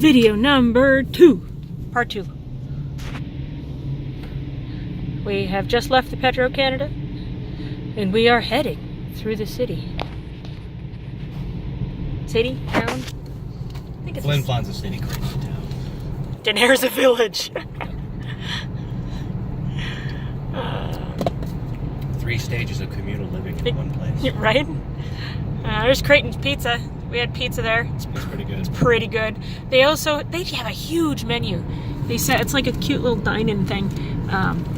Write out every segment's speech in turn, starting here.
Video number 2, part 2. We have just left the Petro-Canada and we are heading through the city. City? Town? I think it's Flon's a city, crazy town. Daenerys a village. 3 stages of communal living in one place. Right? There's Creighton's Pizza. We had pizza there. It's pretty good. It's pretty good. They have a huge menu. They said it's like a cute little dine-in thing.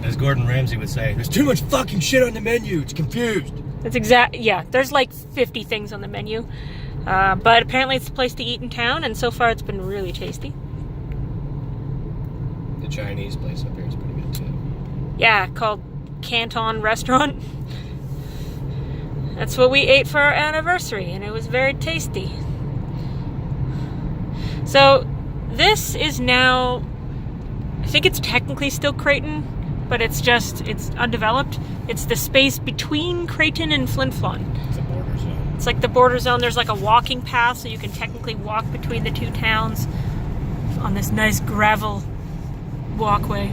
As Gordon Ramsay would say, there's too much fucking shit on the menu. It's confused. Yeah, there's like 50 things on the menu. But apparently it's the place to eat in town, and so far it's been really tasty. The Chinese place up here is pretty good too. Yeah, called Canton Restaurant. That's what we ate for our anniversary, and it was very tasty. So, this is now, I think it's technically still Creighton, but it's undeveloped. It's the space between Creighton and Flin. It's a border zone. It's like the border zone. There's like a walking path, so you can technically walk between the two towns on this nice gravel walkway.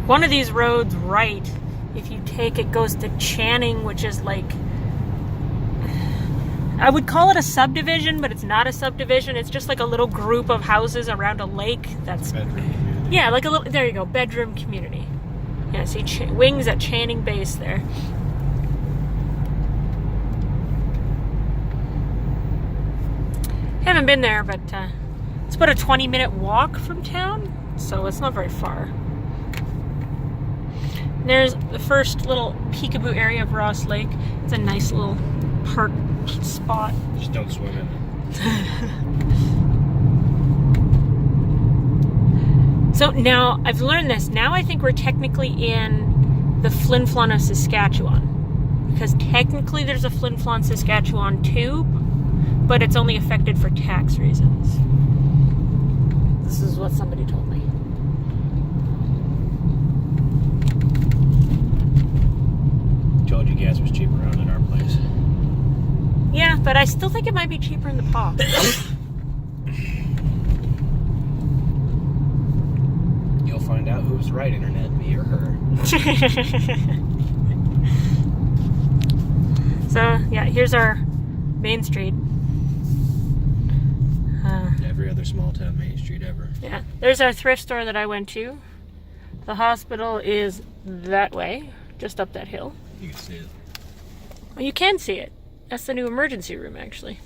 One of these roads right, if you take it, goes to Channing, which is like, I would call it a subdivision, but it's not a subdivision. It's just like a little group of houses around a lake. That's bedroom community. Yeah, like a little, there you go, bedroom community. Yeah, see wings at Channing Base there. Haven't been there, but it's about a 20-minute walk from town, so it's not very far. There's the first little peekaboo area of Ross Lake. It's a nice little park spot. Just don't swim in it. So now, I've learned this. Now I think we're technically in the Flin Flon of Saskatchewan. Because technically there's a Flin Flon, Saskatchewan too, but it's only affected for tax reasons. This is what somebody told me. Told you gas was cheaper around at our place. Yeah, but I still think it might be cheaper in the paw. You'll find out who's right, internet, me or her. So, yeah, here's our main street. Every other small town main street ever. Yeah, there's our thrift store that I went to. The hospital is that way, just up that hill. You can see it. Well, you can see it. That's the new emergency room, actually.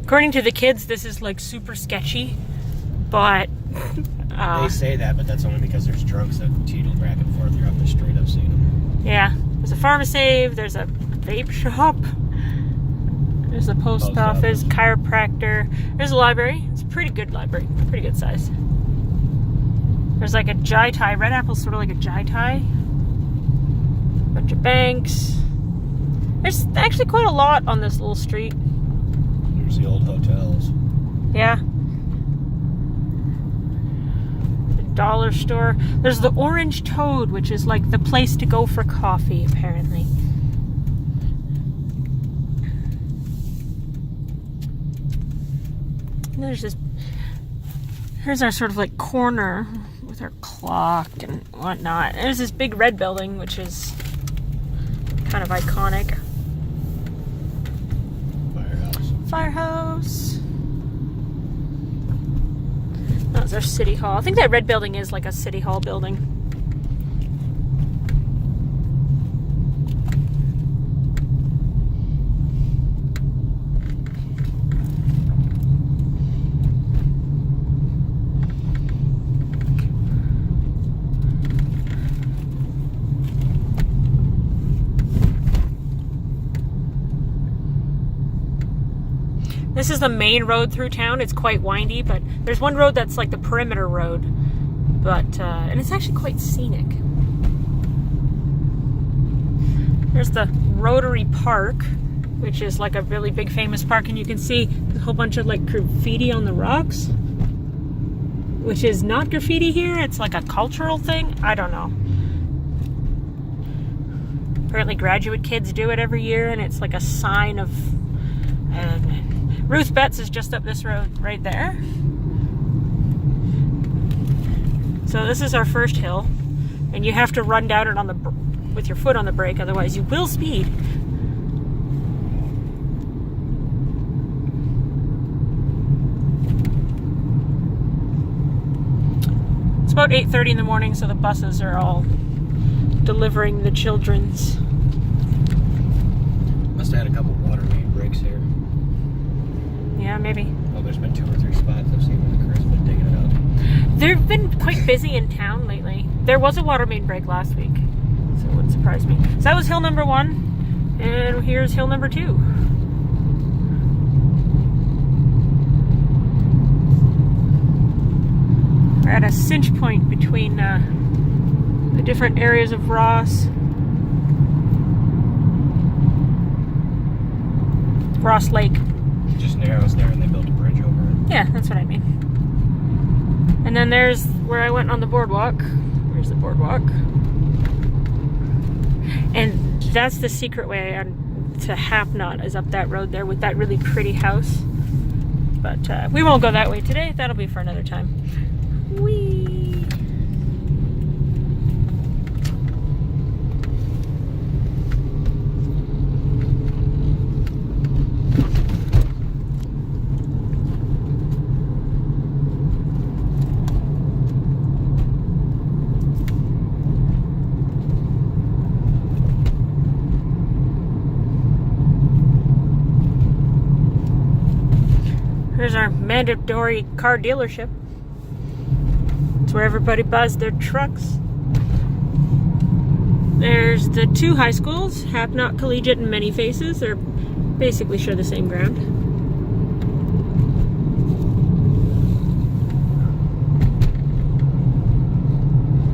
According to the kids, this is like super sketchy, but they say that, but that's only because there's drunks that teetle back and forth here up the street. I've seen them. Yeah, there's a pharmacy, there's a vape shop, there's a post office, chiropractor, there's a library. It's a pretty good library, pretty good size. There's like a Jai Thai. Red Apple's sort of like a Jai Thai. Bunch of banks. There's actually quite a lot on this little street. There's the old hotels. Yeah. The dollar store. There's the Orange Toad, which is like the place to go for coffee, apparently. And there's this. Here's our sort of like corner with our clock and whatnot. There's this big red building, which is kind of iconic. Firehouse. That's our city hall. I think that red building is like a city hall building. This is the main road through town. It's quite windy, but there's one road that's like the perimeter road, but and it's actually quite scenic. There's the Rotary Park, which is like a really big famous park, and you can see a whole bunch of like graffiti on the rocks. which is not graffiti here. It's like a cultural thing. I don't know. Apparently graduate kids do it every year, and it's like a sign of... Ruth Betts is just up this road right there. So this is our first hill, and you have to run down it on the with your foot on the brake, otherwise you will speed. It's about 8:30 in the morning, so the buses are all delivering the children's. Must have had a couple water main breaks here. Yeah, maybe. Oh, there's been 2 or 3 spots I've seen when the crew's been digging it up. They've been quite busy in town lately. There was a water main break last week, so it wouldn't surprise me. So that was hill number 1, and here's hill number 2. We're at a cinch point between the different areas of Ross Lake. It just narrows there, and they built a bridge over it. Yeah, that's what I mean. And then there's where I went on the boardwalk. Where's the boardwalk? And that's the secret way to Half-Knot, is up that road there with that really pretty house. But we won't go that way today. That'll be for another time. Whee! Here's our mandatory car dealership. It's where everybody buys their trucks. There's the 2 high schools, Half-Knot Collegiate and Many Faces. They're basically share the same ground.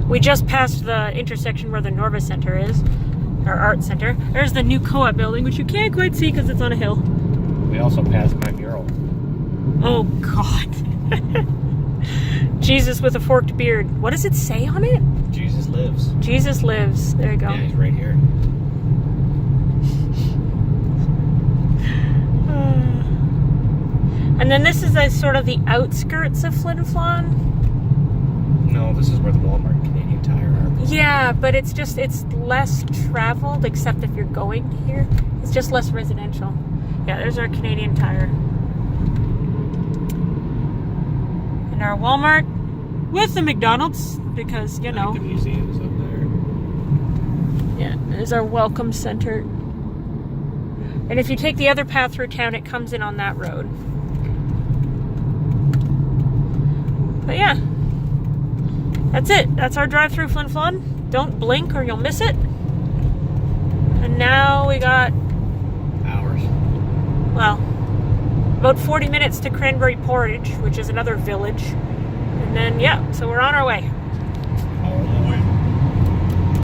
We just passed the intersection where the Norva Center is, our art center. There's the new co-op building, which you can't quite see because it's on a hill. We also passed my mural. Oh, God. Jesus with a forked beard. What does it say on it? Jesus lives. Jesus lives. There you go. Yeah, he's right here. And then this is sort of the outskirts of Flin Flon. No, this is where the Walmart Canadian Tire are. Yeah, but it's less traveled, except if you're going to here. It's just less residential. Yeah, there's our Canadian Tire. And our Walmart with the McDonald's, because, you know. The museum's up there. Yeah, there's our welcome center. And if you take the other path through town, it comes in on that road. But yeah, that's it. That's our drive through Flin Flon. Don't blink or you'll miss it. And now we got... hours. Well, about 40 minutes to Cranberry Portage, which is another village. And then, yeah, so we're on our way.